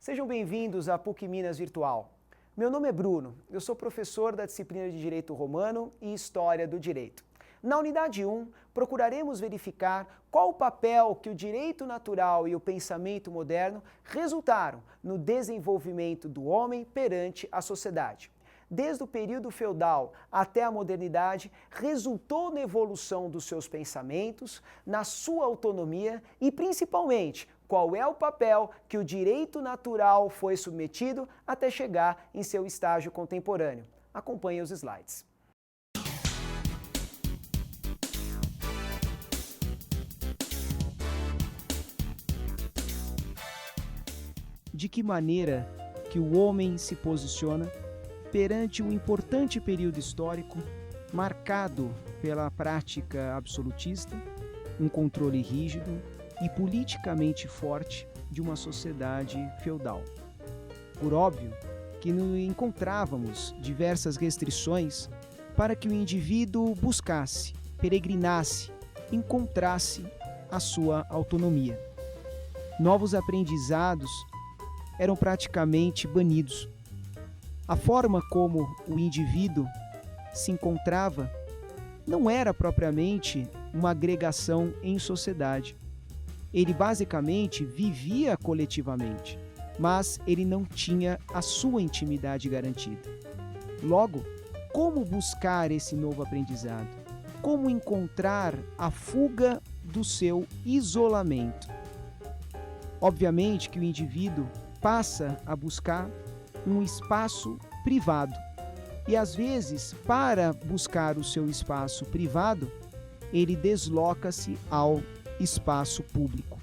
Sejam bem-vindos à PUC Minas Virtual. Meu nome é Bruno, eu sou professor da disciplina de Direito Romano e História do Direito. Na unidade 1, procuraremos verificar qual o papel que o direito natural e o pensamento moderno resultaram no desenvolvimento do homem perante a sociedade. Desde o período feudal até a modernidade, resultou na evolução dos seus pensamentos, na sua autonomia e, principalmente, qual é o papel que o direito natural foi submetido até chegar em seu estágio contemporâneo. Acompanhe os slides. De que maneira que o homem se posiciona perante um importante período histórico marcado pela prática absolutista, um controle rígido e politicamente forte de uma sociedade feudal. Por óbvio que encontrávamos diversas restrições para que o indivíduo buscasse, peregrinasse, encontrasse a sua autonomia. Novos aprendizados eram praticamente banidos. A forma como o indivíduo se encontrava não era propriamente uma agregação em sociedade. Ele basicamente vivia coletivamente, mas ele não tinha a sua intimidade garantida. Logo, como buscar esse novo aprendizado? Como encontrar a fuga do seu isolamento? Obviamente que o indivíduo passa a buscar um espaço privado. E às vezes, para buscar o seu espaço privado, ele desloca-se ao espaço público.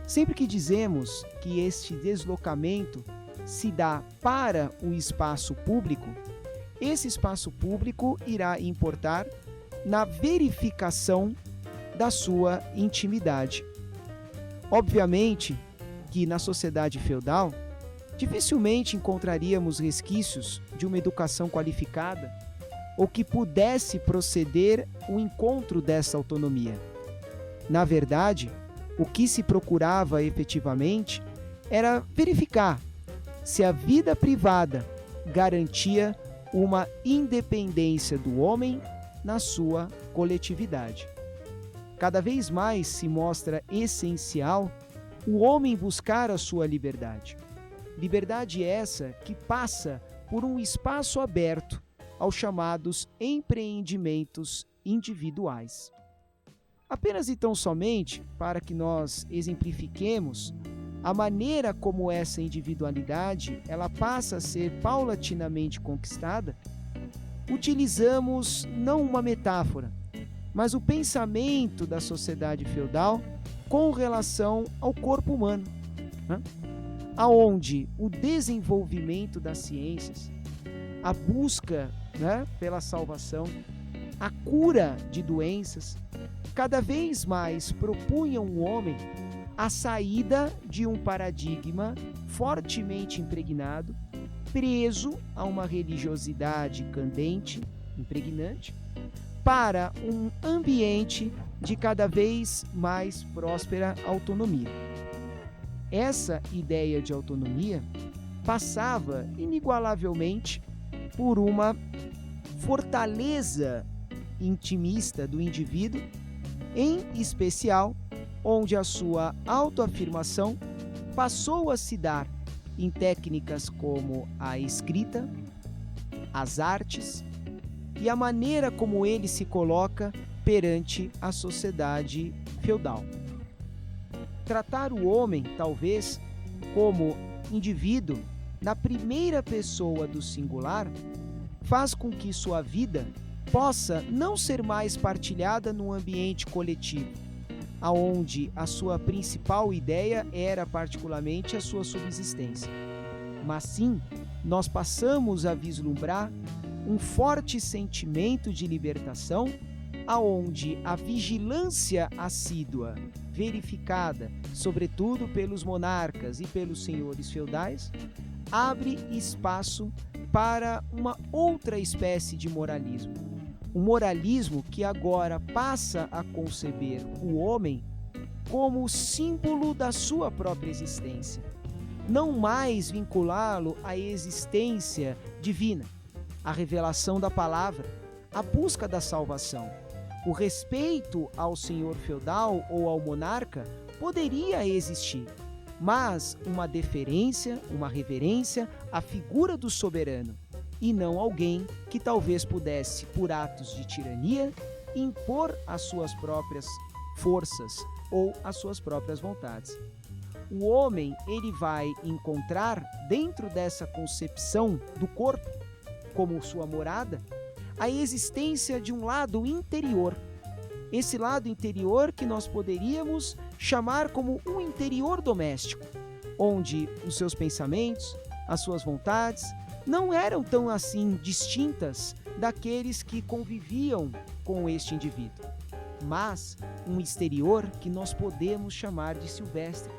Sempre que dizemos que este deslocamento se dá para o espaço público, esse espaço público irá importar na verificação da sua intimidade. Obviamente que na sociedade feudal, dificilmente encontraríamos resquícios de uma educação qualificada ou que pudesse proceder o encontro dessa autonomia. Na verdade, o que se procurava efetivamente era verificar se a vida privada garantia uma independência do homem na sua coletividade. Cada vez mais se mostra essencial o homem buscar a sua liberdade. Liberdade essa que passa por um espaço aberto aos chamados empreendimentos individuais. Apenas e tão somente para que nós exemplifiquemos a maneira como essa individualidade ela passa a ser paulatinamente conquistada, utilizamos não uma metáfora, mas o pensamento da sociedade feudal com relação ao corpo humano, aonde o desenvolvimento das ciências, a busca pela salvação, a cura de doenças, cada vez mais propunham o homem a saída de um paradigma fortemente impregnado, preso a uma religiosidade candente, impregnante, para um ambiente de cada vez mais próspera autonomia. Essa ideia de autonomia passava inigualavelmente por uma fortaleza intimista do indivíduo, em especial onde a sua autoafirmação passou a se dar em técnicas como a escrita, as artes e a maneira como ele se coloca perante a sociedade feudal. Tratar o homem, talvez, como indivíduo na primeira pessoa do singular, faz com que sua vida possa não ser mais partilhada num ambiente coletivo, aonde a sua principal ideia era particularmente a sua subsistência. Mas sim, nós passamos a vislumbrar um forte sentimento de libertação, aonde a vigilância assídua, verificada, sobretudo pelos monarcas e pelos senhores feudais, abre espaço para uma outra espécie de moralismo. Um moralismo que agora passa a conceber o homem como símbolo da sua própria existência. não mais vinculá-lo à existência divina, à revelação da palavra, à busca da salvação. O respeito ao senhor feudal ou ao monarca poderia existir, mas uma deferência, uma reverência à figura do soberano, e não alguém que talvez pudesse, por atos de tirania, impor as suas próprias forças ou as suas próprias vontades. O homem, ele vai encontrar dentro dessa concepção do corpo como sua morada, a existência de um lado interior. Esse lado interior que nós poderíamos chamar como um interior doméstico, onde os seus pensamentos, as suas vontades, não eram tão assim distintas daqueles que conviviam com este indivíduo, mas um exterior que nós podemos chamar de silvestre.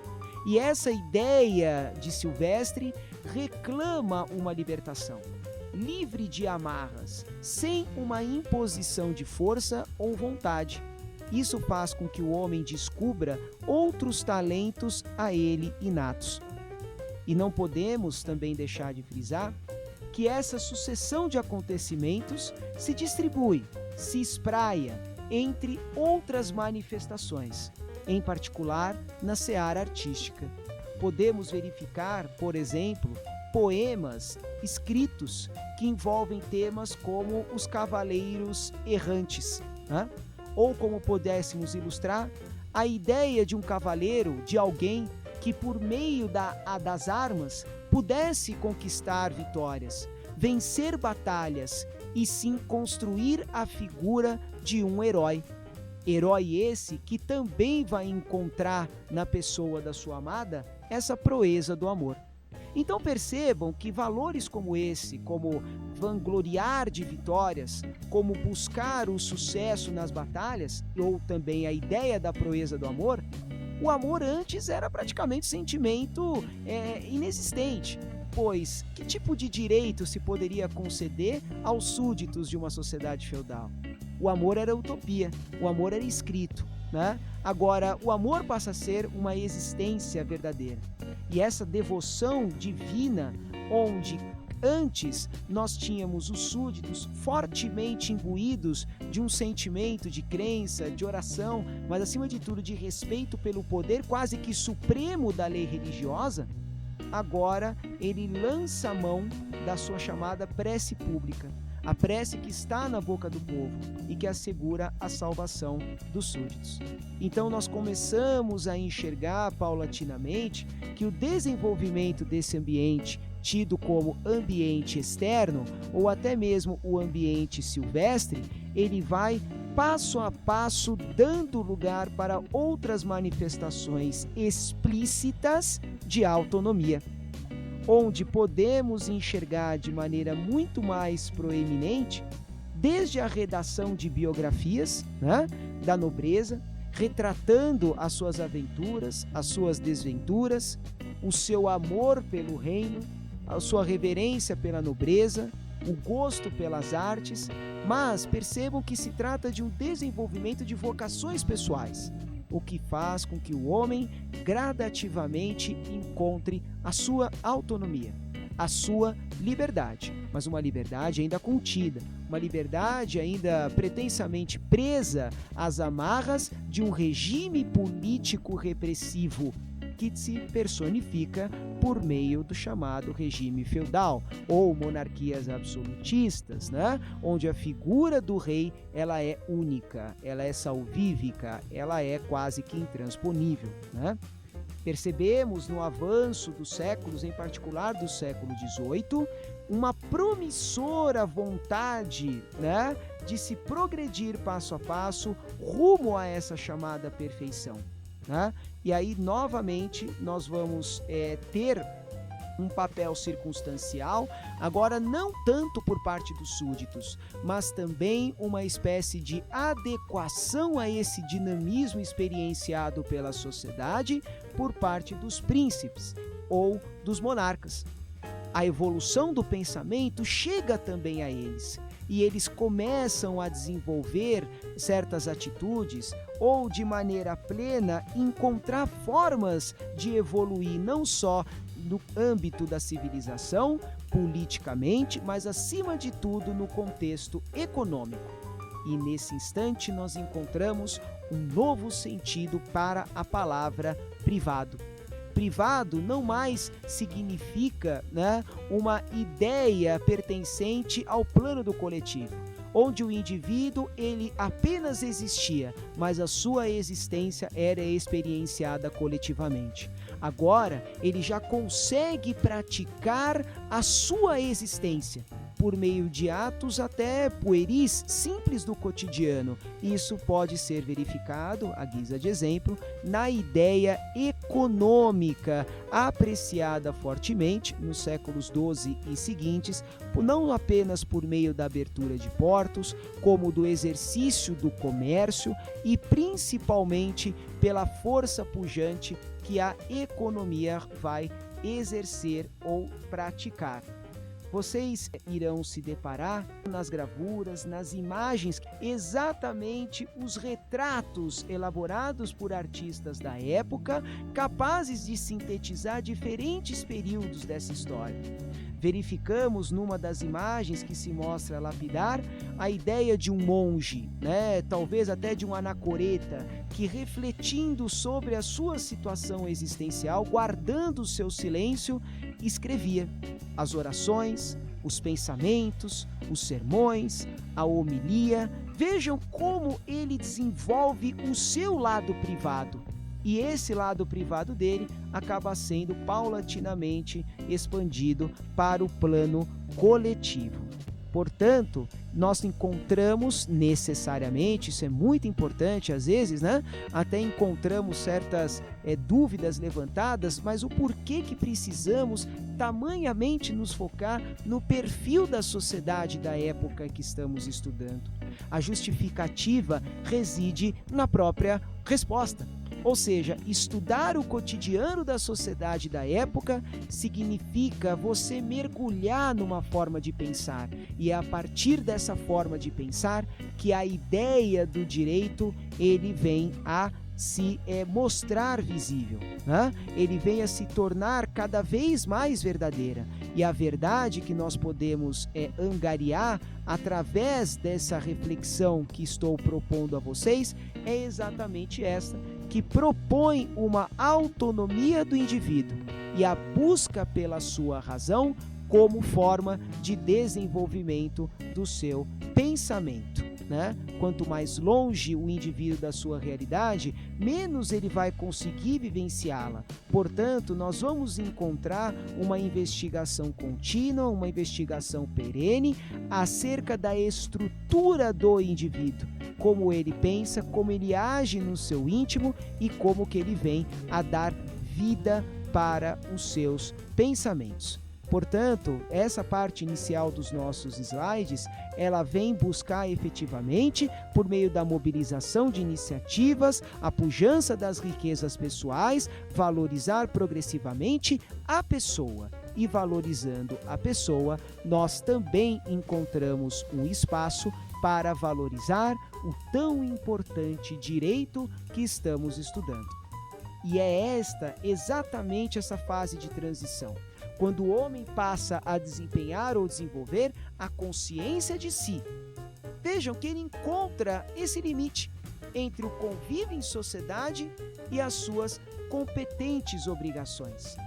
E essa ideia de silvestre reclama uma libertação, livre de amarras, sem uma imposição de força ou vontade. Isso faz com que o homem descubra outros talentos a ele inatos. E não podemos também deixar de frisar que essa sucessão de acontecimentos se distribui, se espraia entre outras manifestações, em particular na seara artística. Podemos verificar, por exemplo, poemas escritos que envolvem temas como os cavaleiros errantes, né? Ou como pudéssemos ilustrar, a ideia de um cavaleiro, de alguém que por meio das armas pudesse conquistar vitórias, vencer batalhas e sim construir a figura de um herói. Herói esse que também vai encontrar na pessoa da sua amada essa proeza do amor. Então percebam que valores como esse, como vangloriar de vitórias, como buscar o sucesso nas batalhas, ou também a ideia da proeza do amor, o amor antes era praticamente sentimento inexistente, pois que tipo de direito se poderia conceder aos súditos de uma sociedade feudal? O amor era utopia, o amor era escrito, né? Agora, o amor passa a ser uma existência verdadeira. E essa devoção divina, onde antes nós tínhamos os súditos fortemente imbuídos de um sentimento de crença, de oração, mas acima de tudo de respeito pelo poder quase que supremo da lei religiosa, agora ele lança a mão da sua chamada prece pública, a prece que está na boca do povo e que assegura a salvação dos súditos. Então nós começamos a enxergar paulatinamente que o desenvolvimento desse ambiente, tido como ambiente externo ou até mesmo o ambiente silvestre, ele vai passo a passo dando lugar para outras manifestações explícitas de autonomia, onde podemos enxergar de maneira muito mais proeminente, desde a redação de biografias, né, da nobreza, retratando as suas aventuras, as suas desventuras, o seu amor pelo reino, a sua reverência pela nobreza, o gosto pelas artes, mas percebam que se trata de um desenvolvimento de vocações pessoais, o que faz com que o homem gradativamente encontre a sua autonomia, a sua liberdade, mas uma liberdade ainda contida, uma liberdade ainda pretensamente presa às amarras de um regime político repressivo que se personifica por meio do chamado regime feudal ou monarquias absolutistas, né? Onde a figura do rei ela é única, ela é salvífica, ela é quase que intransponível, né? Percebemos no avanço dos séculos, em particular do século XVIII, uma promissora vontade, né, de se progredir passo a passo rumo a essa chamada perfeição, né? E aí, novamente, nós vamos ter um papel circunstancial, agora não tanto por parte dos súditos, mas também uma espécie de adequação a esse dinamismo experienciado pela sociedade por parte dos príncipes ou dos monarcas. A evolução do pensamento chega também a eles, e eles começam a desenvolver certas atitudes ou, de maneira plena, encontrar formas de evoluir não só no âmbito da civilização, politicamente, mas acima de tudo no contexto econômico. E nesse instante nós encontramos um novo sentido para a palavra privado. Privado não mais significa, uma ideia pertencente ao plano do coletivo, onde o indivíduo ele apenas existia, mas a sua existência era experienciada coletivamente. Agora, ele já consegue praticar a sua existência por meio de atos até pueris, simples do cotidiano. Isso pode ser verificado, à guisa de exemplo, na ideia econômica, apreciada fortemente nos séculos XII e seguintes, não apenas por meio da abertura de portos, como do exercício do comércio e principalmente pela força pujante que a economia vai exercer ou praticar. Vocês irão se deparar nas gravuras, nas imagens, exatamente os retratos elaborados por artistas da época, capazes de sintetizar diferentes períodos dessa história. Verificamos numa das imagens que se mostra lapidar a ideia de um monge, talvez até de um anacoreta, que refletindo sobre a sua situação existencial, guardando o seu silêncio, escrevia as orações, os pensamentos, os sermões, a homilia. Vejam como ele desenvolve o seu lado privado. E esse lado privado dele acaba sendo paulatinamente expandido para o plano coletivo. Portanto, nós encontramos necessariamente, isso é muito importante, às vezes, até encontramos certas dúvidas levantadas, mas o porquê que precisamos tamanhamente nos focar no perfil da sociedade da época que estamos estudando. A justificativa reside na própria resposta. Ou seja, estudar o cotidiano da sociedade da época significa você mergulhar numa forma de pensar. E é a partir dessa forma de pensar que a ideia do direito ele vem a se mostrar visível, ele vem a se tornar cada vez mais verdadeira. E a verdade que nós podemos angariar através dessa reflexão que estou propondo a vocês é exatamente essa, que propõe uma autonomia do indivíduo e a busca pela sua razão como forma de desenvolvimento do seu pensamento. Quanto mais longe o indivíduo da sua realidade, menos ele vai conseguir vivenciá-la. Portanto, nós vamos encontrar uma investigação contínua, uma investigação perene acerca da estrutura do indivíduo, como ele pensa, como ele age no seu íntimo e como que ele vem a dar vida para os seus pensamentos. Portanto, essa parte inicial dos nossos slides, ela vem buscar efetivamente, por meio da mobilização de iniciativas, a pujança das riquezas pessoais, valorizar progressivamente a pessoa. E valorizando a pessoa, nós também encontramos um espaço para valorizar o tão importante direito que estamos estudando. E é exatamente essa fase de transição, quando o homem passa a desempenhar ou desenvolver a consciência de si. Vejam que ele encontra esse limite entre o convívio em sociedade e as suas competentes obrigações.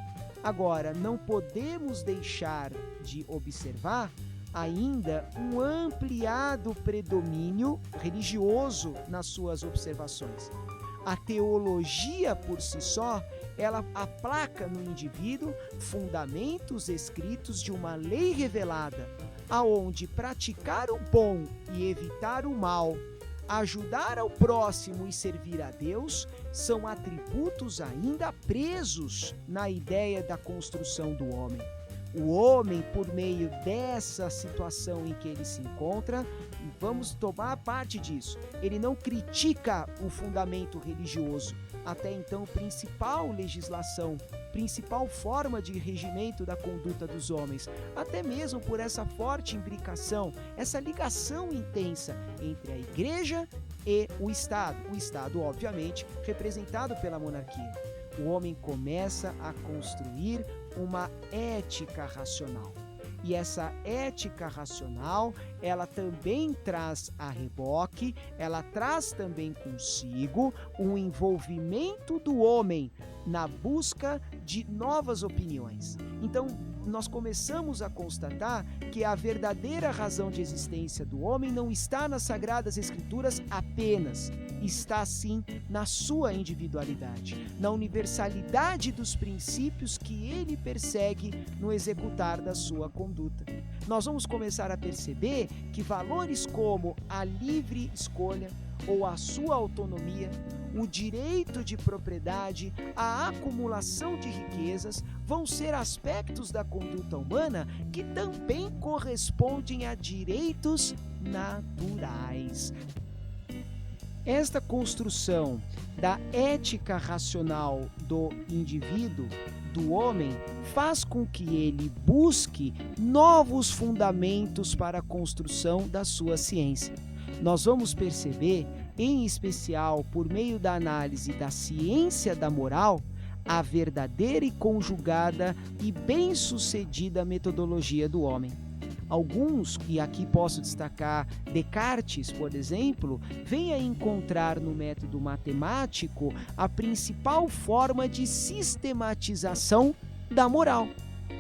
Agora, não podemos deixar de observar ainda um ampliado predomínio religioso nas suas observações. A teologia por si só, ela aplaca no indivíduo fundamentos escritos de uma lei revelada, aonde praticar o bom e evitar o mal, ajudar ao próximo e servir a Deus são atributos ainda presos na ideia da construção do homem. O homem, por meio dessa situação em que ele se encontra, vamos tomar parte disso, ele não critica o fundamento religioso, até então principal legislação, principal forma de regimento da conduta dos homens, até mesmo por essa forte imbricação, essa ligação intensa entre a igreja e o Estado obviamente representado pela monarquia. O homem começa a construir uma ética racional. E essa ética racional, ela também traz a reboque, ela traz também consigo um envolvimento do homem na busca de novas opiniões. Então, nós começamos a constatar que a verdadeira razão de existência do homem não está nas Sagradas Escrituras apenas, está sim na sua individualidade, na universalidade dos princípios que ele persegue no executar da sua conduta. Nós vamos começar a perceber que valores como a livre escolha ou a sua autonomia, o direito de propriedade, a acumulação de riquezas vão ser aspectos da conduta humana que também correspondem a direitos naturais. Esta construção da ética racional do indivíduo, do homem, faz com que ele busque novos fundamentos para a construção da sua ciência. Nós vamos perceber, em especial por meio da análise da ciência da moral, a verdadeira e conjugada e bem-sucedida metodologia do homem. Alguns, e aqui posso destacar Descartes, por exemplo, vêm a encontrar no método matemático a principal forma de sistematização da moral.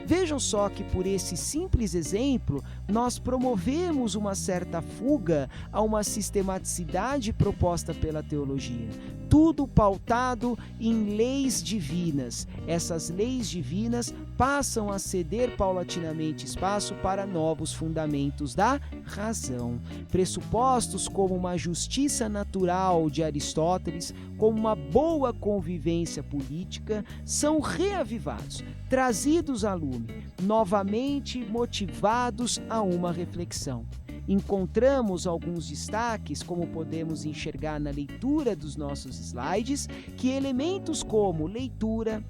Vejam só que por esse simples exemplo, nós promovemos uma certa fuga a uma sistematicidade proposta pela teologia. Tudo pautado em leis divinas. Essas leis divinas passam a ceder paulatinamente espaço para novos fundamentos da razão. Pressupostos como uma justiça natural de Aristóteles, como uma boa convivência política, são reavivados, trazidos à lume, novamente motivados a uma reflexão. Encontramos alguns destaques, como podemos enxergar na leitura dos nossos slides, que elementos como leitura,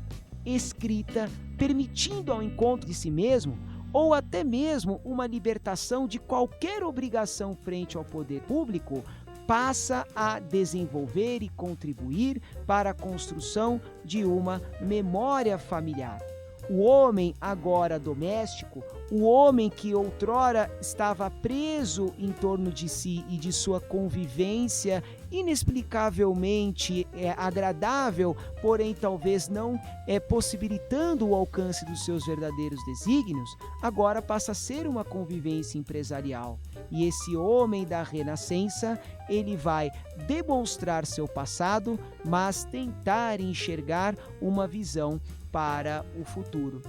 escrita, permitindo ao encontro de si mesmo, ou até mesmo uma libertação de qualquer obrigação frente ao poder público, passa a desenvolver e contribuir para a construção de uma memória familiar. O homem agora doméstico, o homem que outrora estava preso em torno de si e de sua convivência inexplicavelmente agradável, porém talvez não possibilitando o alcance dos seus verdadeiros desígnios, agora passa a ser uma convivência empresarial. E esse homem da renascença, ele vai demonstrar seu passado, mas tentar enxergar uma visão para o futuro.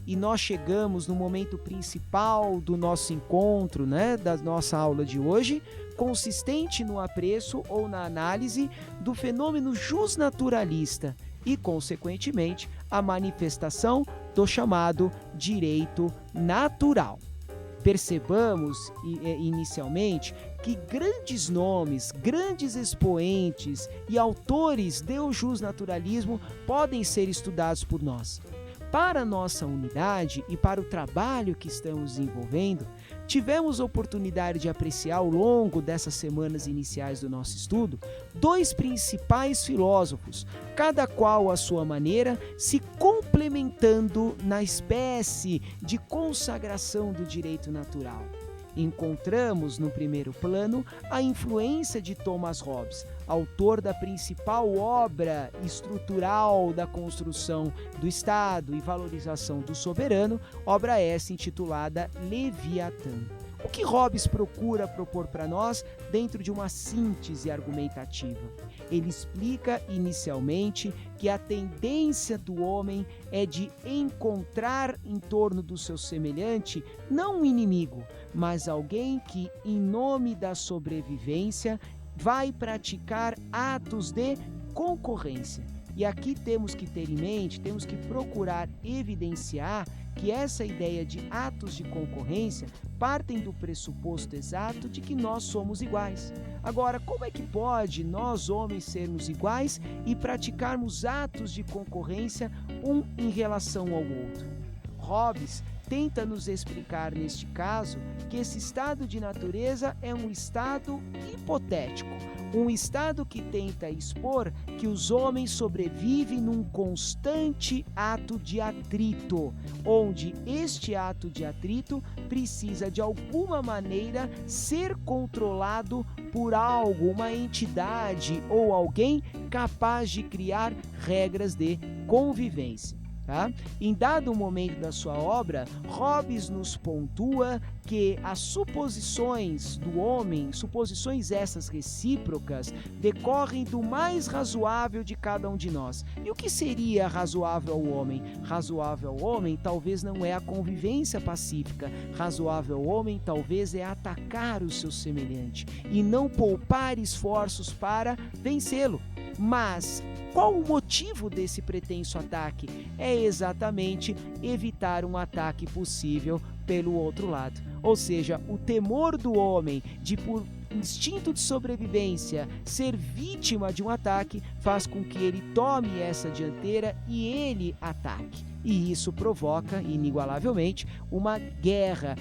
E nós chegamos no momento principal do nosso encontro, da nossa aula de hoje, consistente no apreço ou na análise do fenômeno justnaturalista e, consequentemente, a manifestação do chamado direito natural. Percebamos inicialmente que grandes nomes, grandes expoentes e autores do justnaturalismo podem ser estudados por nós. Para a nossa unidade e para o trabalho que estamos desenvolvendo, tivemos a oportunidade de apreciar ao longo dessas semanas iniciais do nosso estudo dois principais filósofos, cada qual à sua maneira, se complementando na espécie de consagração do direito natural. Encontramos no primeiro plano a influência de Thomas Hobbes, autor da principal obra estrutural da construção do Estado e valorização do soberano, obra essa intitulada Leviatã. O que Hobbes procura propor para nós dentro de uma síntese argumentativa? Ele explica inicialmente que a tendência do homem é de encontrar em torno do seu semelhante não um inimigo, mas alguém que, em nome da sobrevivência, vai praticar atos de concorrência. E aqui temos que ter em mente, temos que procurar evidenciar que essa ideia de atos de concorrência partem do pressuposto exato de que nós somos iguais. Agora, como é que pode nós, homens, sermos iguais e praticarmos atos de concorrência um em relação ao outro? Hobbes tenta nos explicar neste caso que esse estado de natureza é um estado hipotético, Um estado que tenta expor que os homens sobrevivem num constante ato de atrito, onde este ato de atrito precisa de alguma maneira ser controlado por algo, uma entidade ou alguém capaz de criar regras de convivência. Tá? Em dado momento da sua obra, Hobbes nos pontua que as suposições do homem, suposições essas recíprocas, decorrem do mais razoável de cada um de nós. E o que seria razoável ao homem? Razoável ao homem talvez não é a convivência pacífica. Razoável ao homem talvez é atacar o seu semelhante e não poupar esforços para vencê-lo. Mas qual o motivo desse pretenso ataque? É exatamente evitar um ataque possível pelo outro lado. Ou seja, o temor do homem de, por instinto de sobrevivência, ser vítima de um ataque faz com que ele tome essa dianteira e ele ataque. E isso provoca, inigualavelmente, uma guerra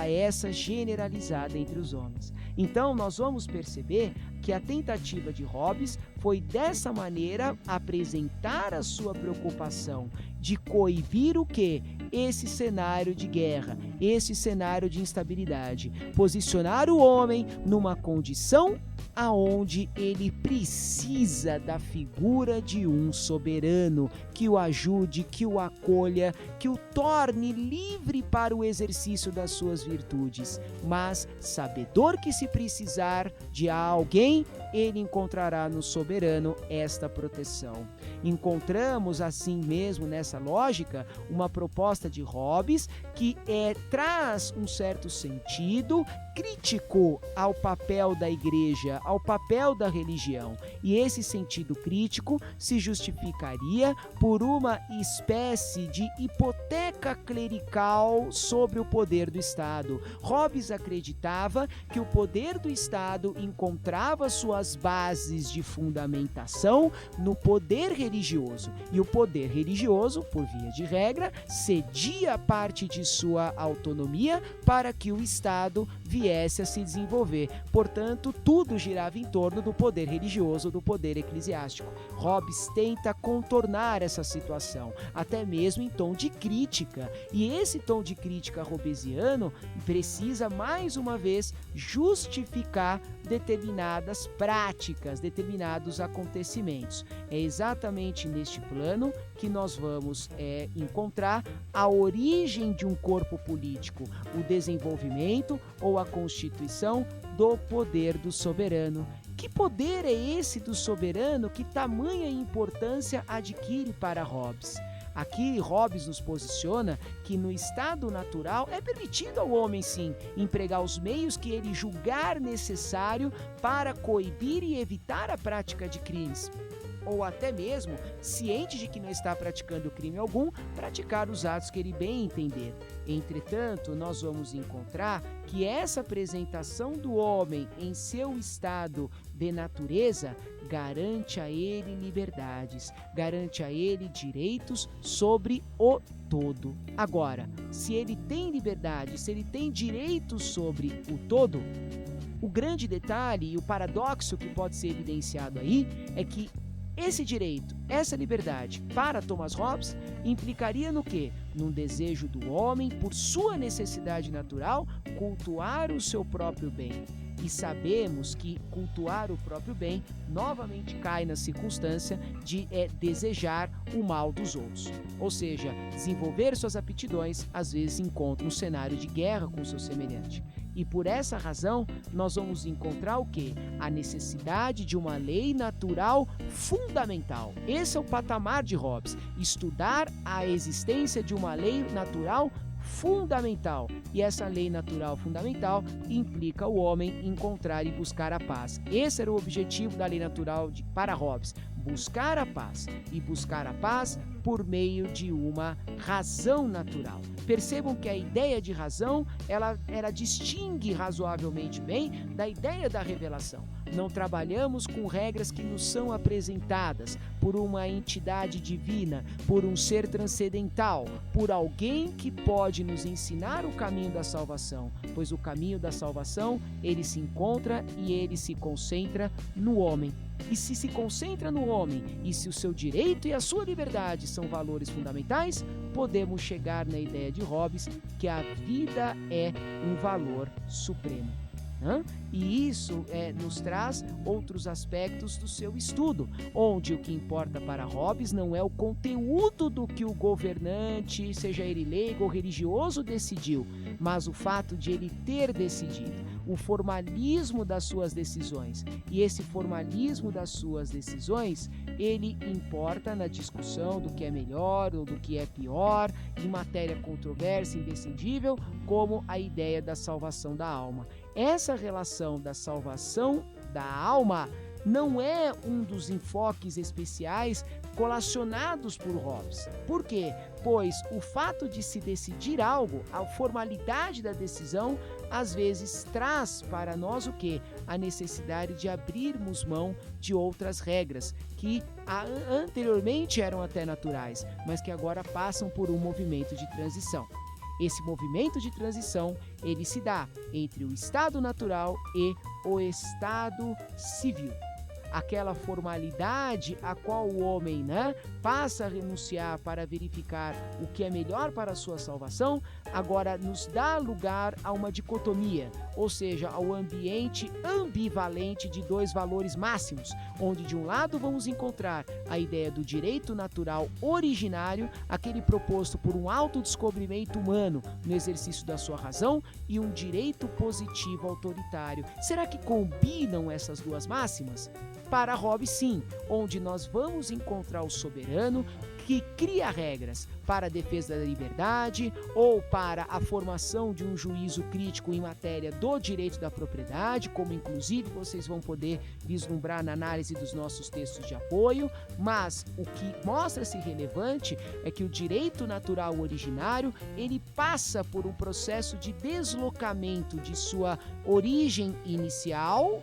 essa generalizada entre os homens. Então, nós vamos perceber que a tentativa de Hobbes foi dessa maneira apresentar a sua preocupação de coibir o quê? Esse cenário de guerra, esse cenário de instabilidade. Posicionar o homem numa condição aonde ele precisa da figura de um soberano que o ajude, que o acolha, que o torne livre para o exercício das suas virtudes. Mas, sabedor que se precisar de alguém, ele encontrará no soberano esta proteção. Encontramos assim mesmo nessa lógica uma proposta de Hobbes que traz um certo sentido crítico ao papel da igreja, ao papel da religião. E esse sentido crítico se justificaria por uma espécie de hipoteca clerical sobre o poder do Estado. Hobbes acreditava que o poder do Estado encontrava suas bases de fundamentação no poder religioso. E o poder religioso, por via de regra, cedia parte de sua autonomia para que o Estado viesse a se desenvolver. Portanto, tudo girava em torno do poder religioso, do poder eclesiástico. Hobbes tenta contornar essa situação, até mesmo em tom de crítica. E esse tom de crítica hobbesiano precisa, mais uma vez, justificar determinadas práticas, determinados acontecimentos. É exatamente neste plano que nós vamos encontrar a origem de um corpo político, o desenvolvimento ou a constituição do poder do soberano. Que poder é esse do soberano que tamanha importância adquire para Hobbes? Aqui Hobbes nos posiciona que no estado natural é permitido ao homem sim empregar os meios que ele julgar necessário para coibir e evitar a prática de crimes, ou até mesmo, ciente de que não está praticando crime algum, praticar os atos que ele bem entender. Entretanto, nós vamos encontrar que essa apresentação do homem em seu estado de natureza garante a ele liberdades, garante a ele direitos sobre o todo. Agora, se ele tem liberdade, se ele tem direitos sobre o todo, o grande detalhe e o paradoxo que pode ser evidenciado aí é que esse direito, essa liberdade, para Thomas Hobbes, implicaria no quê? Num desejo do homem, por sua necessidade natural, cultuar o seu próprio bem. E sabemos que cultuar o próprio bem novamente cai na circunstância de desejar o mal dos outros. Ou seja, desenvolver suas aptidões às vezes encontra um cenário de guerra com o seu semelhante. E por essa razão, nós vamos encontrar o quê? A necessidade de uma lei natural fundamental. Esse é o patamar de Hobbes, estudar a existência de uma lei natural fundamental. E essa lei natural fundamental implica o homem encontrar e buscar a paz. Esse era o objetivo da lei natural para Hobbes, buscar a paz, e buscar a paz por meio de uma razão natural. Percebam que a ideia de razão, ela distingue razoavelmente bem da ideia da revelação. Não trabalhamos com regras que nos são apresentadas por uma entidade divina, por um ser transcendental, por alguém que pode nos ensinar o caminho da salvação, pois o caminho da salvação, ele se encontra e ele se concentra no homem. E se concentra no homem, e se o seu direito e a sua liberdade são valores fundamentais, podemos chegar na ideia de Hobbes que a vida é um valor supremo. E isso nos traz outros aspectos do seu estudo, onde o que importa para Hobbes não é o conteúdo do que o governante, seja ele leigo ou religioso, decidiu, mas o fato de ele ter decidido, o formalismo das suas decisões. E esse formalismo das suas decisões, ele importa na discussão do que é melhor ou do que é pior, em matéria controversa e indecindível, como a ideia da salvação da alma. Essa relação da salvação da alma não é um dos enfoques especiais colacionados por Hobbes. Por quê? Pois o fato de se decidir algo, a formalidade da decisão, às vezes traz para nós o quê? A necessidade de abrirmos mão de outras regras que anteriormente eram até naturais, mas que agora passam por um movimento de transição. Esse movimento de transição, ele se dá entre o estado natural e o estado civil. Aquela formalidade a qual o homem passa a renunciar para verificar o que é melhor para a sua salvação, agora nos dá lugar a uma dicotomia, ou seja, ao ambiente ambivalente de dois valores máximos, onde de um lado vamos encontrar a ideia do direito natural originário, aquele proposto por um autodescobrimento humano no exercício da sua razão, e um direito positivo autoritário. Será que combinam essas duas máximas? Para Hobbes, sim, onde nós vamos encontrar o soberano que cria regras para a defesa da liberdade ou para a formação de um juízo crítico em matéria do direito da propriedade, como inclusive vocês vão poder vislumbrar na análise dos nossos textos de apoio, mas o que mostra-se relevante é que o direito natural originário, ele passa por um processo de deslocamento de sua origem inicial,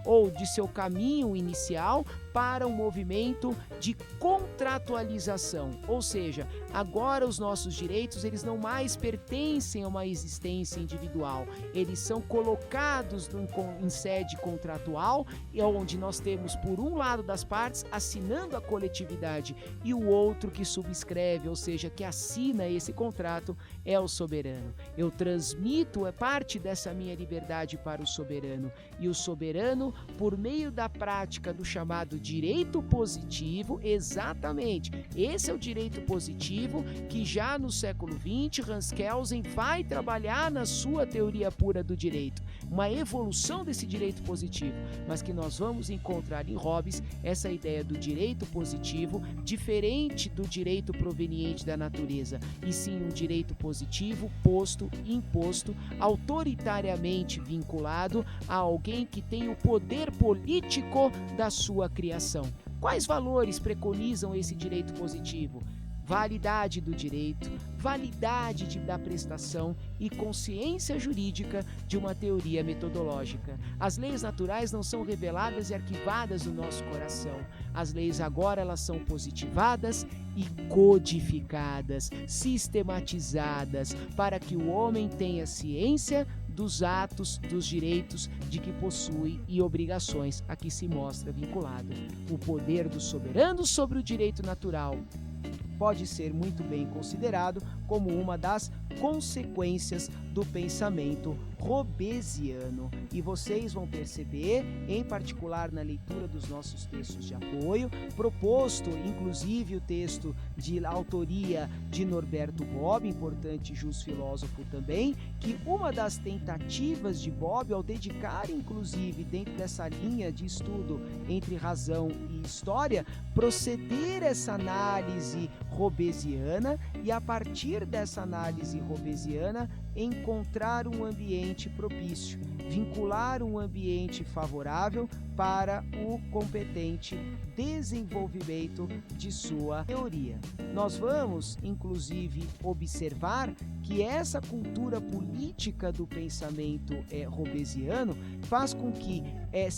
ou de seu caminho inicial, para um movimento de contratualização, ou seja, agora os nossos direitos, eles não mais pertencem a uma existência individual, eles são colocados em sede contratual, onde nós temos por um lado das partes assinando a coletividade e o outro que subscreve, ou seja, que assina esse contrato, é o soberano. Eu transmito parte dessa minha liberdade para o soberano, e o soberano, por meio da prática do chamado direito positivo, exatamente, esse é o direito positivo que já no século XX Hans Kelsen vai trabalhar na sua teoria pura do direito, uma evolução desse direito positivo, mas que nós vamos encontrar em Hobbes essa ideia do direito positivo diferente do direito proveniente da natureza, e sim um direito positivo posto, imposto, autoritariamente vinculado a alguém que tem o poder político da sua criação. Quais valores preconizam esse direito positivo? Validade do direito, validade da prestação e consciência jurídica de uma teoria metodológica. As leis naturais não são reveladas e arquivadas no nosso coração. As leis agora, elas são positivadas e codificadas, sistematizadas, para que o homem tenha ciência dos atos, dos direitos de que possui e obrigações a que se mostra vinculado. O poder do soberano sobre o direito natural pode ser muito bem considerado como uma das consequências do pensamento hobbesiano. E vocês vão perceber, em particular na leitura dos nossos textos de apoio, proposto inclusive o texto de autoria de Norberto Bobbio, importante filósofo também, que uma das tentativas de Bobbio, ao dedicar inclusive dentro dessa linha de estudo entre razão e história, proceder essa análise hobbesiana, e, a partir dessa análise hobbesiana, encontrar um ambiente propício, vincular um ambiente favorável para o competente desenvolvimento de sua teoria. Nós vamos, inclusive, observar que essa cultura política do pensamento hobbesiano faz com que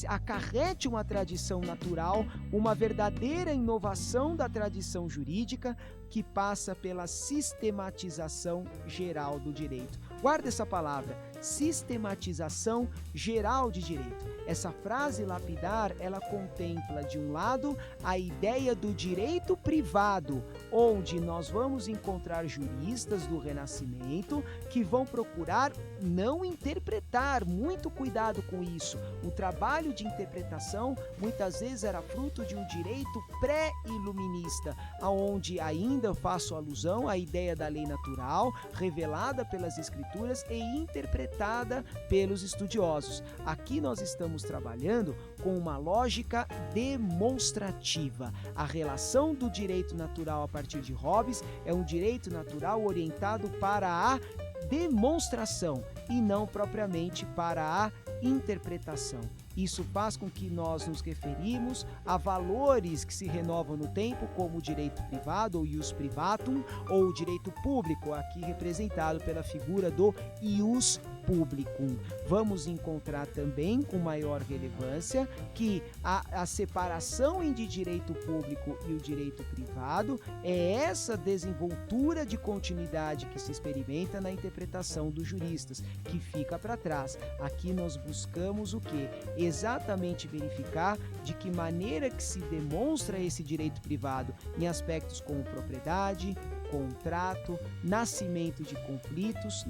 acarrete uma tradição natural, uma verdadeira inovação da tradição jurídica que passa pela sistematização geral do direito. Guarda essa palavra, sistematização geral de direito. Essa frase lapidar, ela contempla, de um lado, a ideia do direito privado, onde nós vamos encontrar juristas do Renascimento que vão procurar não interpretar, muito cuidado com isso. O trabalho de interpretação muitas vezes era fruto de um direito pré-iluminista, onde ainda eu faço alusão à ideia da lei natural, revelada pelas escrituras e interpretada pelos estudiosos. Aqui nós estamos trabalhando com uma lógica demonstrativa. A relação do direito natural a partir de Hobbes é um direito natural orientado para a demonstração e não propriamente para a interpretação. Isso faz com que nós nos referimos a valores que se renovam no tempo, como o direito privado, ou ius privatum, ou o direito público, aqui representado pela figura do ius publicum. Vamos encontrar também, com maior relevância, que a separação entre direito público e o direito privado é essa desenvoltura de continuidade que se experimenta na interpretação dos juristas, que fica para trás. Aqui nós buscamos o quê? Exatamente verificar de que maneira que se demonstra esse direito privado em aspectos como propriedade, contrato, nascimento de conflitos,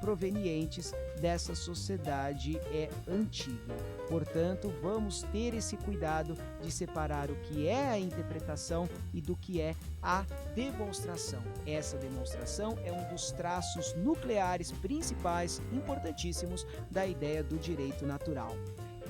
provenientes dessa sociedade antiga. Portanto, vamos ter esse cuidado de separar o que é a interpretação e do que é a demonstração. Essa demonstração é um dos traços nucleares principais, importantíssimos, da ideia do direito natural.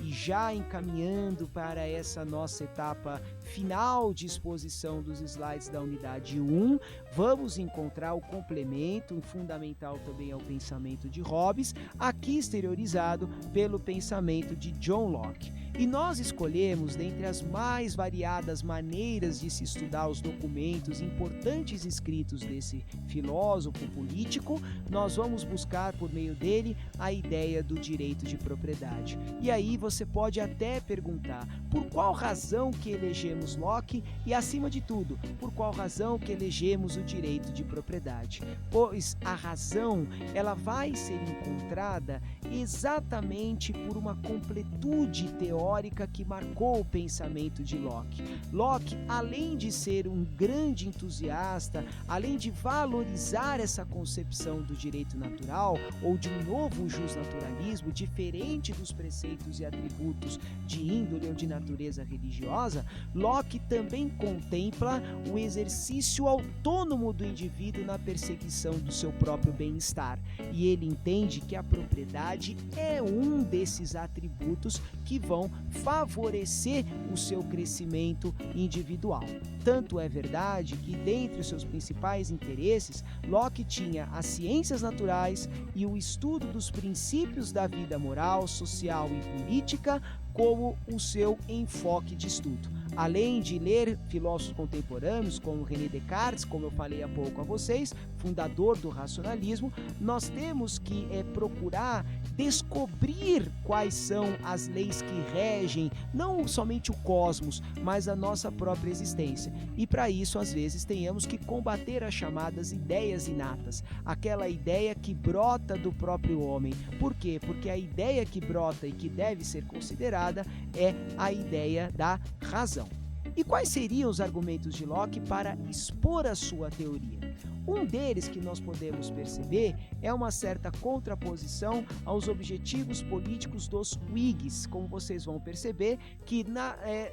E já encaminhando para essa nossa etapa final de exposição dos slides da unidade 1, vamos encontrar o complemento fundamental também ao pensamento de Hobbes, aqui exteriorizado pelo pensamento de John Locke. E nós escolhemos, dentre as mais variadas maneiras de se estudar os documentos importantes escritos desse filósofo político, nós vamos buscar por meio dele a ideia do direito de propriedade. E aí você pode até perguntar, por qual razão que elegemos Locke e, acima de tudo, por qual razão que elegemos o direito de propriedade? Pois a razão, ela vai ser encontrada exatamente por uma completude teórica que marcou o pensamento de Locke. Locke, além de ser um grande entusiasta, além de valorizar essa concepção do direito natural ou de um novo justnaturalismo diferente dos preceitos e atributos de índole ou de natureza religiosa, Locke também contempla o exercício autônomo do indivíduo na perseguição do seu próprio bem-estar. E ele entende que a propriedade é um desses atributos que vão favorecer o seu crescimento individual. Tanto é verdade que, dentre os seus principais interesses, Locke tinha as ciências naturais e o estudo dos princípios da vida moral, social e política como o seu enfoque de estudo. Além de ler filósofos contemporâneos como René Descartes, como eu falei há pouco a vocês, fundador do racionalismo, nós temos que procurar descobrir quais são as leis que regem não somente o cosmos, mas a nossa própria existência. E para isso, às vezes, tenhamos que combater as chamadas ideias inatas, aquela ideia que brota do próprio homem. Por quê? Porque a ideia que brota e que deve ser considerada é a ideia da razão. E quais seriam os argumentos de Locke para expor a sua teoria? Um deles que nós podemos perceber é uma certa contraposição aos objetivos políticos dos Whigs, como vocês vão perceber, que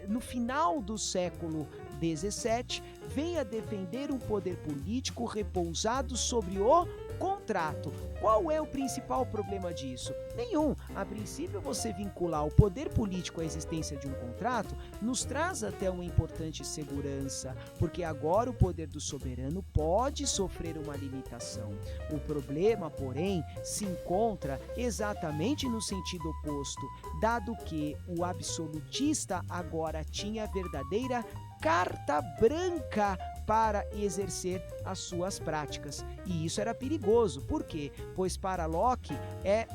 no final do século XVII vem a defender um poder político repousado sobre o contrato. Qual é o principal problema disso? Nenhum. A princípio, você vincular o poder político à existência de um contrato nos traz até uma importante segurança, porque agora o poder do soberano pode sofrer uma limitação. O problema, porém, se encontra exatamente no sentido oposto, dado que o absolutista agora tinha a verdadeira carta branca para exercer as suas práticas. E isso era perigoso. Por quê? Pois para Locke,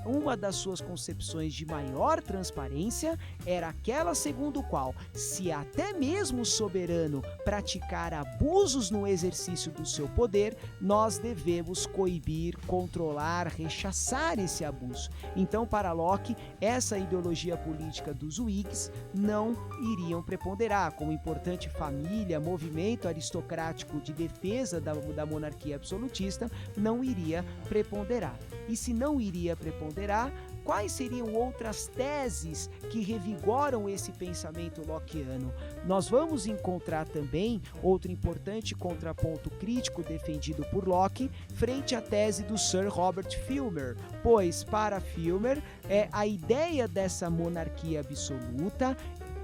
uma das suas concepções de maior transparência era aquela segundo qual, se até mesmo o soberano praticar abusos no exercício do seu poder, nós devemos coibir, controlar, rechaçar esse abuso. Então, para Locke, essa ideologia política dos Whigs não iriam preponderar como importante família, movimento aristocrático de defesa da monarquia absolutista, não iria preponderar. E se não iria preponderar, quais seriam outras teses que revigoram esse pensamento lockeano? Nós vamos encontrar também outro importante contraponto crítico defendido por Locke frente à tese do Sir Robert Filmer, pois para Filmer a ideia dessa monarquia absoluta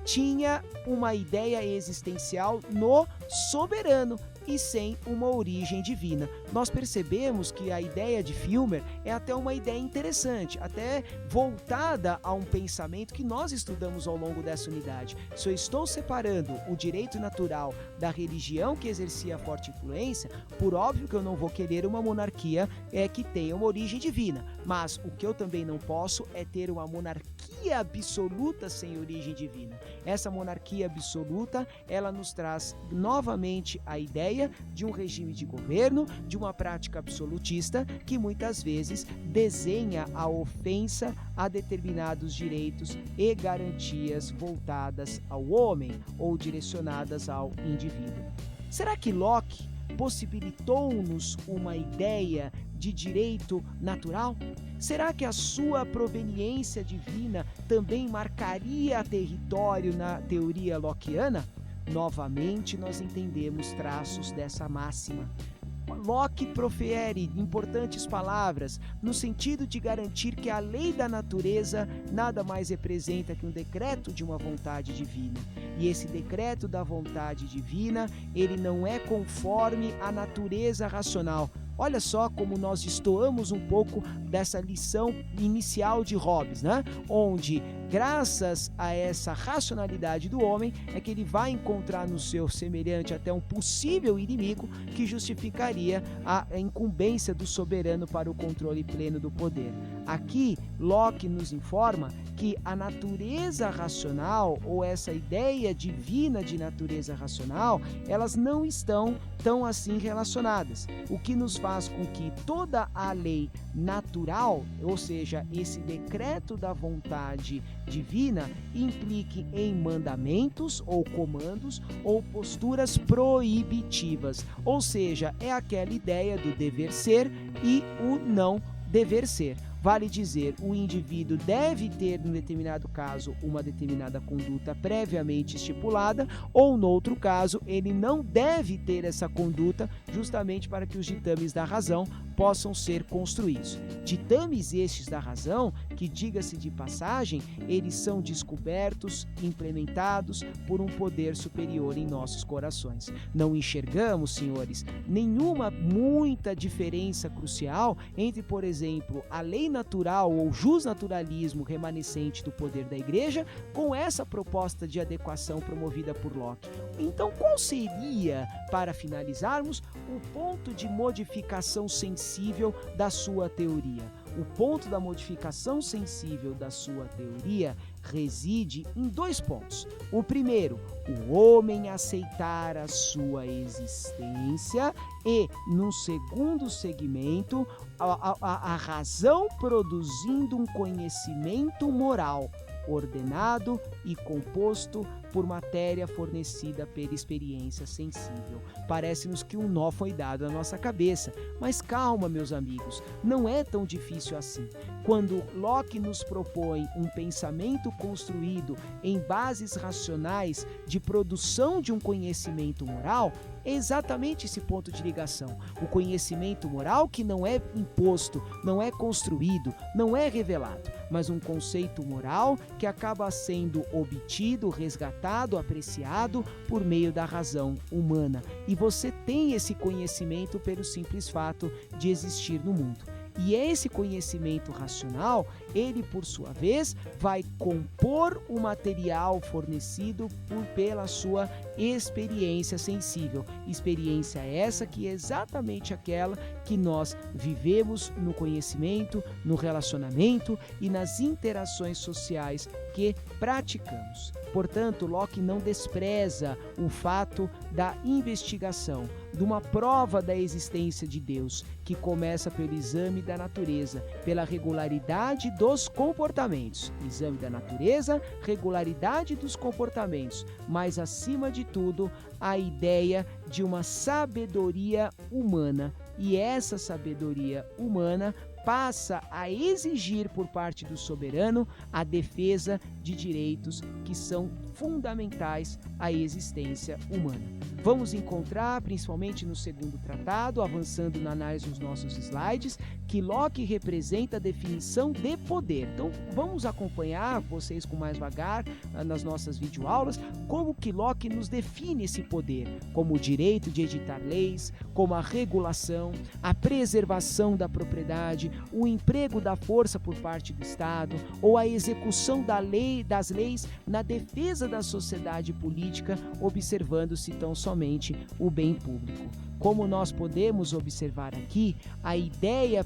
tinha uma ideia existencial no soberano e sem uma origem divina. Nós percebemos que a ideia de Filmer é até uma ideia interessante, até voltada a um pensamento que nós estudamos ao longo dessa unidade. Se eu estou separando o direito natural da religião que exercia forte influência, por óbvio que eu não vou querer uma monarquia que tenha uma origem divina, mas o que eu também não posso é ter uma monarquia absoluta sem origem divina. Essa monarquia absoluta, ela nos traz novamente a ideia de um regime de governo, de uma prática absolutista que muitas vezes desenha a ofensa a determinados direitos e garantias voltadas ao homem ou direcionadas ao indivíduo. Será que Locke possibilitou-nos uma ideia de direito natural? Será que a sua proveniência divina também marcaria território na teoria lockeana? Novamente, nós entendemos traços dessa máxima. Locke profere importantes palavras no sentido de garantir que a lei da natureza nada mais representa que um decreto de uma vontade divina. E esse decreto da vontade divina, ele não é conforme à natureza racional. Olha só como nós destoamos um pouco dessa lição inicial de Hobbes, né? Onde, graças a essa racionalidade do homem, é que ele vai encontrar no seu semelhante até um possível inimigo que justificaria a incumbência do soberano para o controle pleno do poder. Aqui, Locke nos informa que a natureza racional, ou essa ideia divina de natureza racional, elas não estão tão assim relacionadas. O que nos faz com que toda a lei natural, ou seja, esse decreto da vontade divina, implique em mandamentos ou comandos ou posturas proibitivas. Ou seja, é aquela ideia do dever ser e o não dever ser. Vale dizer, o indivíduo deve ter, em determinado caso, uma determinada conduta previamente estipulada, ou, no outro caso, ele não deve ter essa conduta, justamente para que os ditames da razão possam ser construídos. Ditames estes da razão, que, diga-se de passagem, eles são descobertos, implementados por um poder superior em nossos corações. Não enxergamos, senhores, muita diferença crucial entre, por exemplo, a lei natural ou justnaturalismo remanescente do poder da igreja com essa proposta de adequação promovida por Locke. Então, qual seria, para finalizarmos, o ponto de modificação sensível da sua teoria? O ponto da modificação sensível da sua teoria reside em dois pontos. O primeiro, o homem aceitar a sua existência e, num segundo segmento, a razão produzindo um conhecimento moral ordenado e composto por matéria fornecida pela experiência sensível. Parece-nos que um nó foi dado à nossa cabeça, mas calma, meus amigos, não é tão difícil assim. Quando Locke nos propõe um pensamento construído em bases racionais de produção de um conhecimento moral, é exatamente esse ponto de ligação. O conhecimento moral que não é imposto, não é construído, não é revelado, mas um conceito moral que acaba sendo obtido, resgatado, apreciado por meio da razão humana. E você tem esse conhecimento pelo simples fato de existir no mundo. E esse conhecimento racional, ele por sua vez vai compor o material fornecido pela sua experiência sensível. Experiência essa que é exatamente aquela que nós vivemos no conhecimento, no relacionamento e nas interações sociais que praticamos. Portanto, Locke não despreza o fato da investigação, de uma prova da existência de Deus, que começa pelo exame da natureza, pela regularidade dos comportamentos. Exame da natureza, regularidade dos comportamentos, mas acima de tudo, a ideia de uma sabedoria humana. E essa sabedoria humana passa a exigir por parte do soberano a defesa de direitos que são fundamentais à existência humana. Vamos encontrar, principalmente no segundo tratado, avançando na análise dos nossos slides, que Locke representa a definição de poder. Então, vamos acompanhar vocês com mais vagar nas nossas videoaulas, como que Locke nos define esse poder, como o direito de editar leis, como a regulação, a preservação da propriedade, o emprego da força por parte do Estado ou a execução das leis na defesa da sociedade política, observando-se tão somente o bem público. Como nós podemos observar aqui, a ideia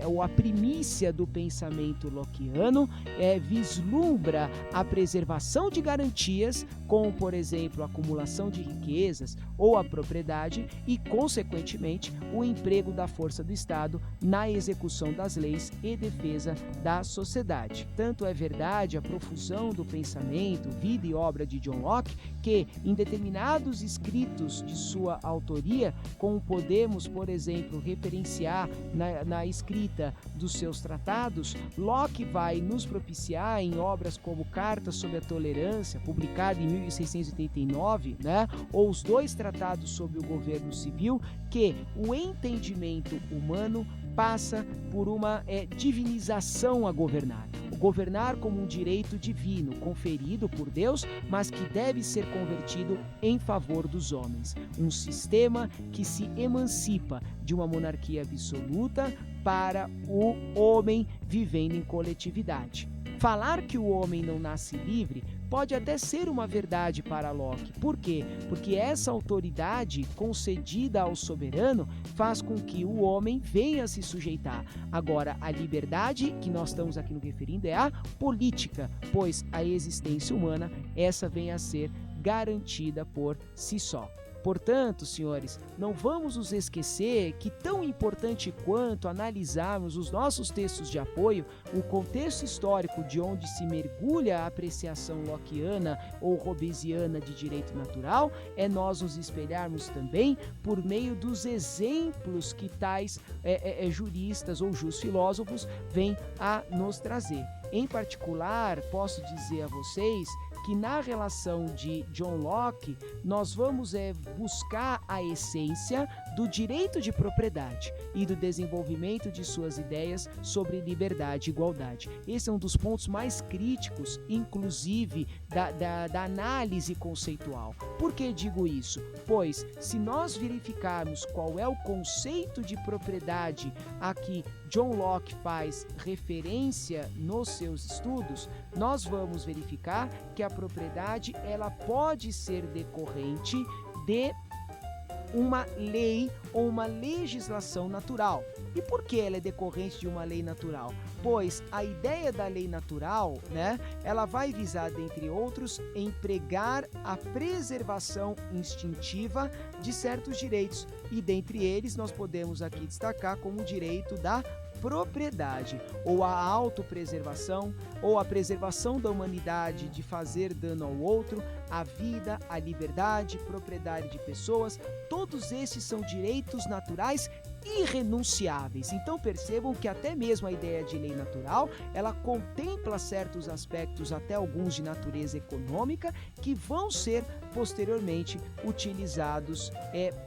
ou a primícia do pensamento lockeano vislumbra a preservação de garantias, como, por exemplo, a acumulação de riquezas ou a propriedade e, consequentemente, o emprego da força do Estado na execução das leis e defesa da sociedade. Tanto é verdade a profusão do pensamento, vida e obra de John Locke, que, em determinados escritos de sua autoria, como podemos, por exemplo, referenciar na escrita dos seus tratados, Locke vai nos propiciar em obras como Carta sobre a Tolerância, publicada em 1689, ou os 2 tratados sobre o governo civil, que o entendimento humano passa por uma divinização a governar. O governar como um direito divino, conferido por Deus, mas que deve ser convertido em favor dos homens. Um sistema que se emancipa de uma monarquia absoluta para o homem vivendo em coletividade. Falar que o homem não nasce livre pode até ser uma verdade para Locke. Por quê? Porque essa autoridade concedida ao soberano faz com que o homem venha a se sujeitar. Agora, a liberdade que nós estamos aqui nos referindo é a política, pois a existência humana, essa vem a ser garantida por si só. Portanto, senhores, não vamos nos esquecer que tão importante quanto analisarmos os nossos textos de apoio, o contexto histórico de onde se mergulha a apreciação lockeana ou hobbesiana de direito natural, é nós nos espelharmos também por meio dos exemplos que tais juristas ou filósofos vêm a nos trazer. Em particular, posso dizer a vocês que na relação de John Locke, nós vamos buscar a essência do direito de propriedade e do desenvolvimento de suas ideias sobre liberdade e igualdade. Esse é um dos pontos mais críticos, inclusive, da análise conceitual. Por que digo isso? Pois, se nós verificarmos qual é o conceito de propriedade a que John Locke faz referência nos seus estudos, nós vamos verificar que a propriedade ela pode ser decorrente de uma lei ou uma legislação natural. E por que ela é decorrente de uma lei natural? Pois a ideia da lei natural, ela vai visar, dentre outros, empregar a preservação instintiva de certos direitos. E dentre eles nós podemos aqui destacar como o direito da propriedade, ou a autopreservação, ou a preservação da humanidade de fazer dano ao outro, a vida, a liberdade, propriedade de pessoas. Todos esses são direitos naturais irrenunciáveis. Então percebam que até mesmo a ideia de lei natural, ela contempla certos aspectos, até alguns de natureza econômica, que vão ser posteriormente utilizados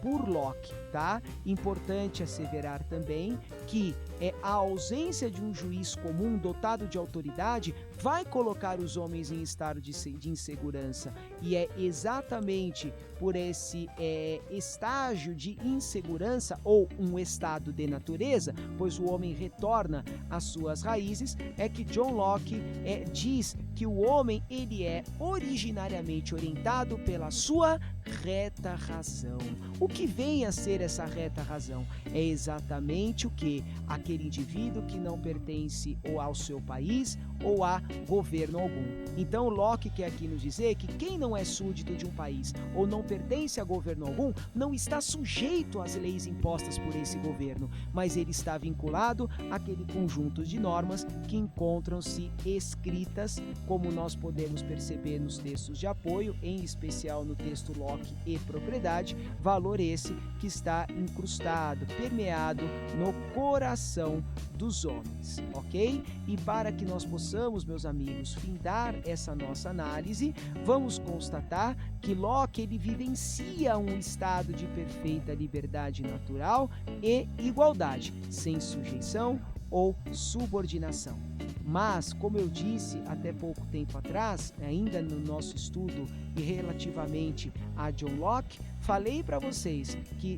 por Locke, tá? Importante asseverar também que a ausência de um juiz comum dotado de autoridade vai colocar os homens em estado de insegurança, e é exatamente por esse estágio de insegurança, ou um estado de natureza, pois o homem retorna às suas raízes, é que John Locke diz que o homem ele é originariamente orientado pela sua reta razão. O que vem a ser essa reta razão? É exatamente o que? Aquele indivíduo que não pertence ou ao seu país ou a governo algum. Então Locke quer aqui nos dizer que quem não é súdito de um país ou não pertence a governo algum não está sujeito às leis impostas por esse governo, mas ele está vinculado àquele conjunto de normas que encontram-se escritas, como nós podemos perceber nos textos de apoio, em especial no texto Locke e Propriedade, valor esse que está incrustado, permeado no coração dos homens, ok? E para que nós possamos, meus amigos, findar essa nossa análise, vamos constatar que Locke ele vivencia um estado de perfeita liberdade natural e igualdade, sem sujeição ou subordinação. Mas, como eu disse até pouco tempo atrás, ainda no nosso estudo e relativamente a John Locke, falei para vocês que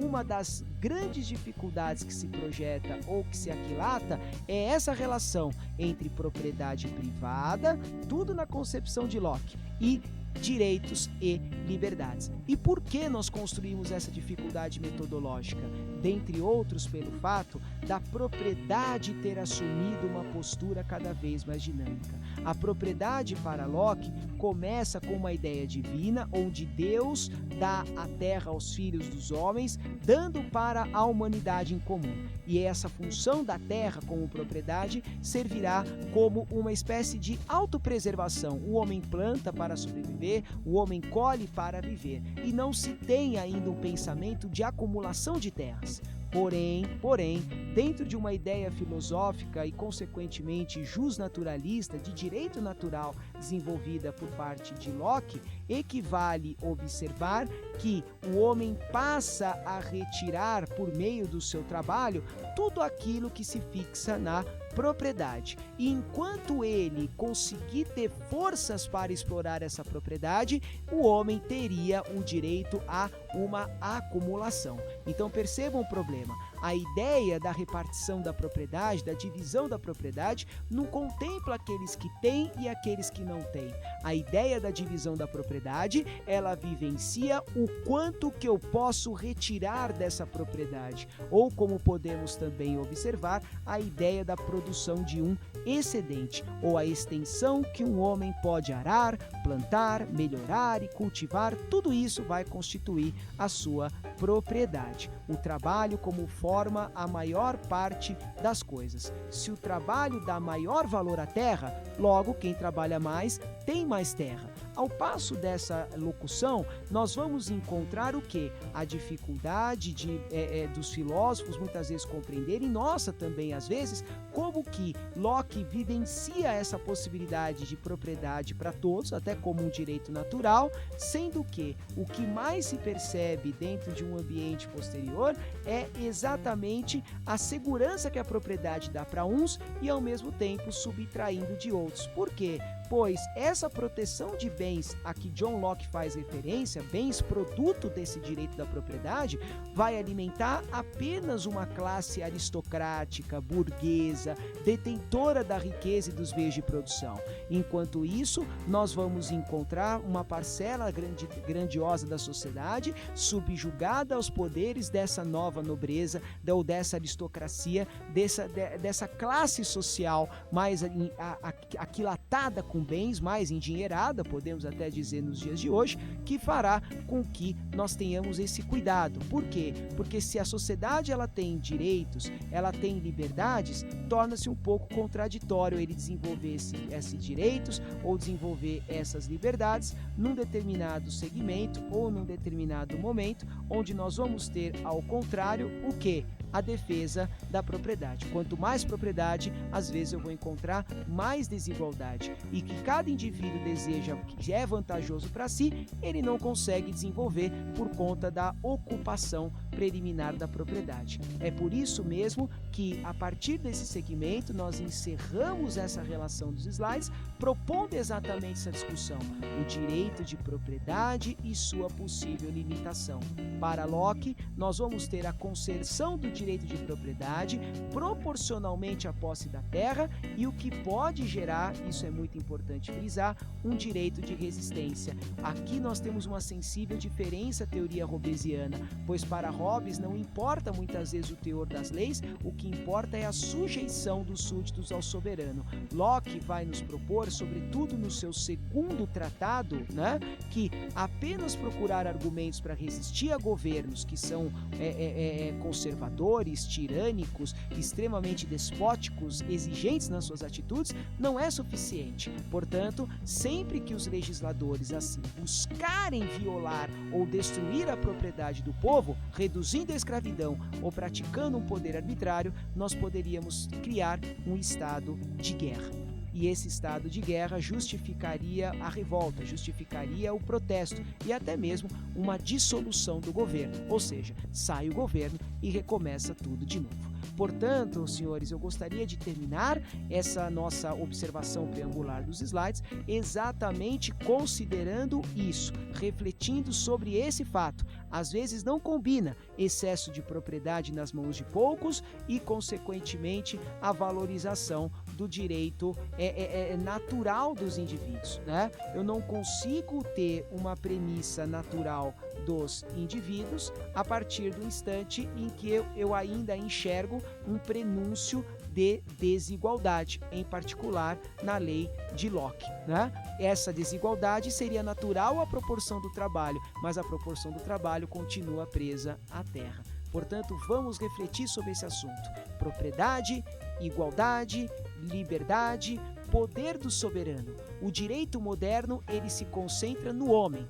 uma das grandes dificuldades que se projeta ou que se aquilata é essa relação entre propriedade privada, tudo na concepção de Locke, e direitos e liberdades. E por que nós construímos essa dificuldade metodológica? Dentre outros, pelo fato da propriedade ter assumido uma postura cada vez mais dinâmica. A propriedade para Locke começa com uma ideia divina, onde Deus dá a terra aos filhos dos homens, dando para a humanidade em comum. E essa função da terra como propriedade servirá como uma espécie de autopreservação. O homem planta para sobreviver, o homem colhe para viver. E não se tem ainda um pensamento de acumulação de terras. Porém, dentro de uma ideia filosófica e, consequentemente, justnaturalista de direito natural desenvolvida por parte de Locke, equivale observar que o homem passa a retirar, por meio do seu trabalho, tudo aquilo que se fixa na propriedade. E enquanto ele conseguir ter forças para explorar essa propriedade, o homem teria o direito a uma acumulação. Então percebam o problema. A ideia da repartição da propriedade, da divisão da propriedade, não contempla aqueles que têm e aqueles que não têm. A ideia da divisão da propriedade, ela vivencia o quanto que eu posso retirar dessa propriedade. Ou, como podemos também observar, a ideia da produção de um excedente, ou a extensão que um homem pode arar, plantar, melhorar e cultivar, tudo isso vai constituir a sua propriedade. O trabalho como forma a maior parte das coisas. Se o trabalho dá maior valor à terra, logo quem trabalha mais tem mais terra. Ao passo dessa locução, nós vamos encontrar o quê? A dificuldade dos filósofos muitas vezes compreenderem, nossa também às vezes, como que Locke vivencia essa possibilidade de propriedade para todos, até como um direito natural, sendo que o que mais se percebe dentro de um ambiente posterior é exatamente a segurança que a propriedade dá para uns e ao mesmo tempo subtraindo de outros. Por quê? Pois essa proteção de bens a que John Locke faz referência, bens produto desse direito da propriedade, vai alimentar apenas uma classe aristocrática, burguesa, detentora da riqueza e dos meios de produção. Enquanto isso, nós vamos encontrar uma parcela grandiosa da sociedade subjugada aos poderes dessa nova nobreza, ou dessa aristocracia, dessa classe social mais aquilatada com com bens, mais endinheirada, podemos até dizer nos dias de hoje, que fará com que nós tenhamos esse cuidado. Por quê? Porque se a sociedade ela tem direitos, ela tem liberdades, torna-se um pouco contraditório ele desenvolver esses direitos ou desenvolver essas liberdades num determinado segmento ou num determinado momento, onde nós vamos ter, ao contrário, o quê? A defesa da propriedade. Quanto mais propriedade, às vezes eu vou encontrar mais desigualdade. E que cada indivíduo deseja, que é vantajoso para si, ele não consegue desenvolver por conta da ocupação preliminar da propriedade. É por isso mesmo que, a partir desse segmento, nós encerramos essa relação dos slides, propondo exatamente essa discussão, o direito de propriedade e sua possível limitação. Para Locke, nós vamos ter a concessão do direito de propriedade proporcionalmente à posse da terra e o que pode gerar, isso é muito importante frisar, um direito de resistência. Aqui nós temos uma sensível diferença à teoria hobbesiana, pois para Hobbes não importa muitas vezes o teor das leis, o que importa é a sujeição dos súditos ao soberano. Locke vai nos propor, sobretudo no seu segundo tratado, que apenas procurar argumentos para resistir a governos que são conservadores, tirânicos, extremamente despóticos, exigentes nas suas atitudes, não é suficiente. Portanto, sempre que os legisladores assim buscarem violar ou destruir a propriedade do povo, reduzindo a escravidão ou praticando um poder arbitrário, nós poderíamos criar um estado de guerra. E esse estado de guerra justificaria a revolta, justificaria o protesto e até mesmo uma dissolução do governo, ou seja, sai o governo e recomeça tudo de novo. Portanto, senhores, eu gostaria de terminar essa nossa observação preambular dos slides exatamente considerando isso, refletindo sobre esse fato. Às vezes não combina excesso de propriedade nas mãos de poucos e, consequentemente, a valorização do direito natural dos indivíduos, Eu não consigo ter uma premissa natural dos indivíduos a partir do instante em que eu ainda enxergo um prenúncio de desigualdade, em particular na lei de Locke. Essa desigualdade seria natural à proporção do trabalho, mas a proporção do trabalho continua presa à terra. Portanto, vamos refletir sobre esse assunto. Propriedade, igualdade, liberdade, poder do soberano. O direito moderno, ele se concentra no homem,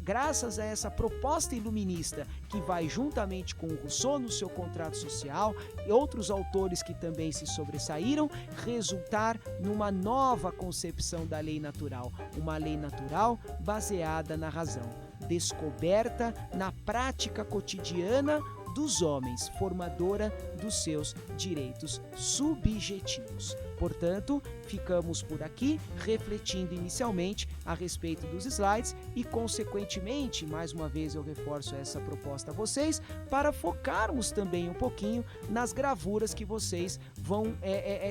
graças a essa proposta iluminista que vai juntamente com Rousseau no seu Contrato Social e outros autores que também se sobressaíram, resultar numa nova concepção da lei natural, uma lei natural baseada na razão, descoberta na prática cotidiana dos homens, formadora dos seus direitos subjetivos. Portanto, ficamos por aqui refletindo inicialmente a respeito dos slides e, consequentemente, mais uma vez eu reforço essa proposta a vocês, para focarmos também um pouquinho nas gravuras que vocês vão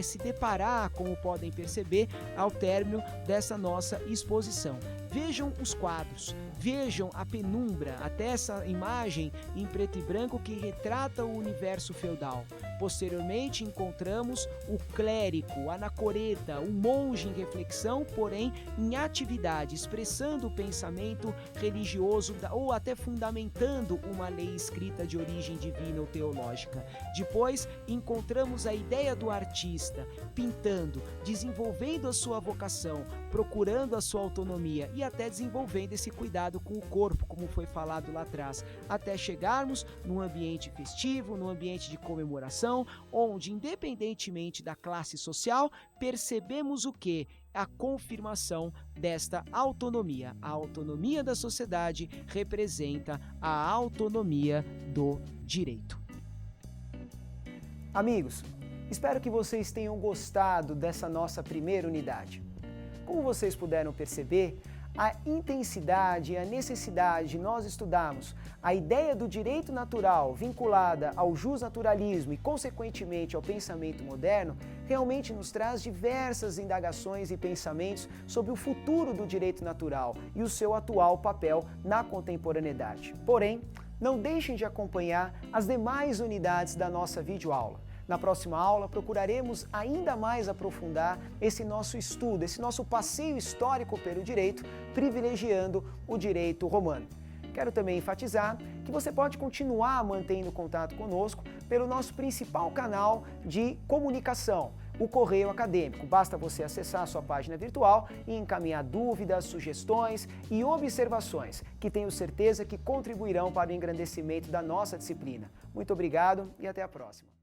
se deparar, como podem perceber, ao término dessa nossa exposição. Vejam os quadros, vejam a penumbra, até essa imagem em preto e branco que retrata o universo feudal. Posteriormente encontramos o clérigo, o anacoreta, o monge em reflexão, porém em atividade, expressando o pensamento religioso ou até fundamentando uma lei escrita de origem divina ou teológica. Depois encontramos a ideia do artista, pintando, desenvolvendo a sua vocação, procurando a sua autonomia e até desenvolvendo esse cuidado com o corpo, como foi falado lá atrás, até chegarmos num ambiente festivo, num ambiente de comemoração, onde, independentemente da classe social, percebemos o quê? A confirmação desta autonomia. A autonomia da sociedade representa a autonomia do direito. Amigos, espero que vocês tenham gostado dessa nossa primeira unidade. Como vocês puderam perceber, a intensidade e a necessidade de nós estudarmos a ideia do direito natural vinculada ao justnaturalismo e, consequentemente, ao pensamento moderno, realmente nos traz diversas indagações e pensamentos sobre o futuro do direito natural e o seu atual papel na contemporaneidade. Porém, não deixem de acompanhar as demais unidades da nossa videoaula. Na próxima aula, procuraremos ainda mais aprofundar esse nosso estudo, esse nosso passeio histórico pelo direito, privilegiando o direito romano. Quero também enfatizar que você pode continuar mantendo contato conosco pelo nosso principal canal de comunicação, o Correio Acadêmico. Basta você acessar a sua página virtual e encaminhar dúvidas, sugestões e observações, que tenho certeza que contribuirão para o engrandecimento da nossa disciplina. Muito obrigado e até a próxima.